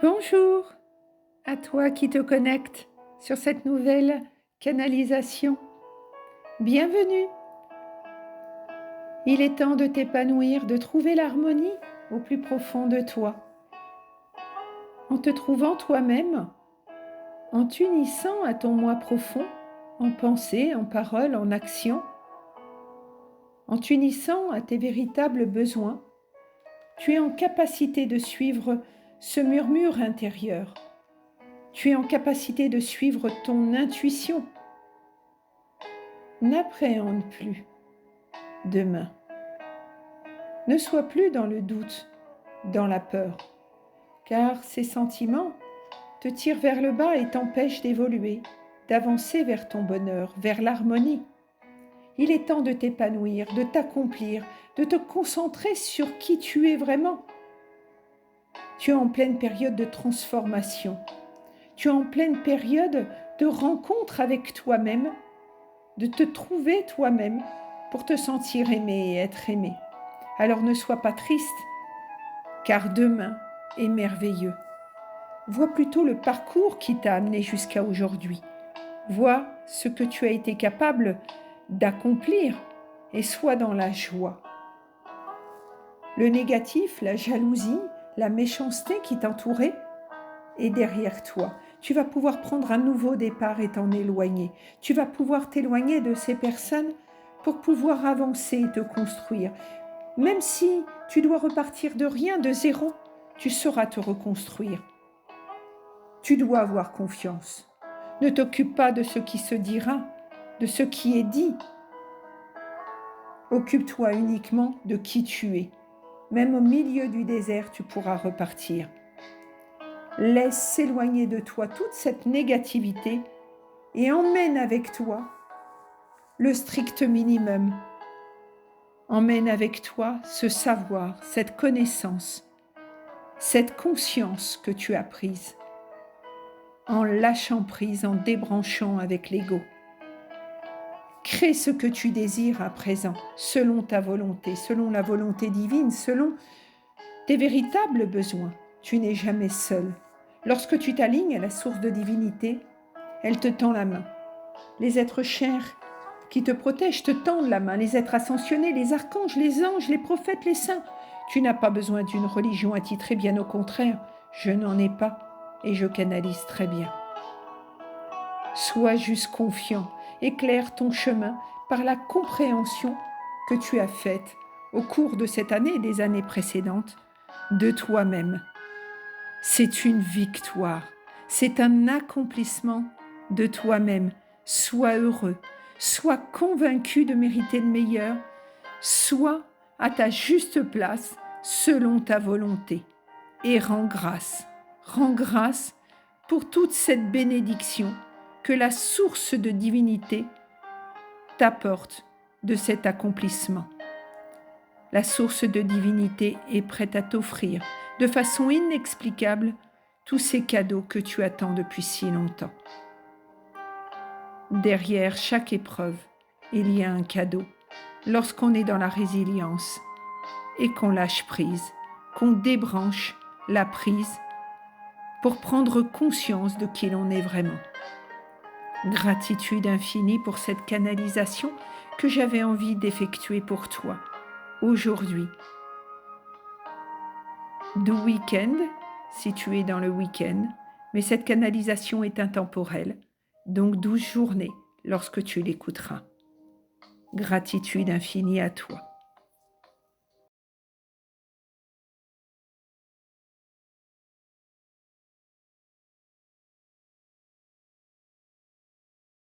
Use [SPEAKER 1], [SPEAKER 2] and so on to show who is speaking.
[SPEAKER 1] Bonjour à toi qui te connectes sur cette nouvelle canalisation. Bienvenue. Il est temps de t'épanouir, de trouver l'harmonie au plus profond de toi. En te trouvant toi-même, en t'unissant à ton moi profond, en pensée, en parole, en action, en t'unissant à tes véritables besoins, tu es en capacité de suivre ce murmure intérieur. Tu es en capacité de suivre ton intuition. N'appréhende plus demain. Ne sois plus dans le doute, dans la peur, car ces sentiments te tirent vers le bas et t'empêchent d'évoluer, d'avancer vers ton bonheur, vers l'harmonie. Il est temps de t'épanouir, de t'accomplir, de te concentrer sur qui tu es vraiment. Tu es en pleine période de transformation. Tu es en pleine période de rencontre avec toi-même, de te trouver toi-même pour te sentir aimé et être aimé. Alors ne sois pas triste, car demain est merveilleux. Vois plutôt le parcours qui t'a amené jusqu'à aujourd'hui. Vois ce que tu as été capable d'accomplir et sois dans la joie. Le négatif, la jalousie, la méchanceté qui t'entourait est derrière toi. Tu vas pouvoir prendre un nouveau départ et t'en éloigner. Tu vas pouvoir t'éloigner de ces personnes pour pouvoir avancer et te construire. Même si tu dois repartir de rien, de zéro, tu sauras te reconstruire. Tu dois avoir confiance. Ne t'occupe pas de ce qui se dira, de ce qui est dit. Occupe-toi uniquement de qui tu es. Même au milieu du désert, tu pourras repartir. Laisse s'éloigner de toi toute cette négativité et emmène avec toi le strict minimum. Emmène avec toi ce savoir, cette connaissance, cette conscience que tu as prise, en lâchant prise, en débranchant avec l'ego. Crée ce que tu désires à présent, selon ta volonté, selon la volonté divine, selon tes véritables besoins. Tu n'es jamais seul. Lorsque tu t'alignes à la source de divinité, elle te tend la main. Les êtres chers qui te protègent te tendent la main, les êtres ascensionnés, les archanges, les anges, les prophètes, les saints. Tu n'as pas besoin d'une religion attitrée, bien au contraire, je n'en ai pas et je canalise très bien. Sois juste confiant, éclaire ton chemin par la compréhension que tu as faite au cours de cette année et des années précédentes de toi-même. C'est une victoire, c'est un accomplissement de toi-même. Sois heureux, sois convaincu de mériter le meilleur, sois à ta juste place selon ta volonté et rends grâce pour toute cette bénédiction que la source de divinité t'apporte de cet accomplissement. La source de divinité est prête à t'offrir de façon inexplicable tous ces cadeaux que tu attends depuis si longtemps. Derrière chaque épreuve, il y a un cadeau. Lorsqu'on est dans la résilience et qu'on lâche prise, qu'on débranche la prise pour prendre conscience de qui l'on est vraiment. Gratitude infinie pour cette canalisation que j'avais envie d'effectuer pour toi aujourd'hui. Du week-end, si tu es dans le week-end, mais cette canalisation est intemporelle, donc 12 journées lorsque tu l'écouteras. Gratitude infinie à toi.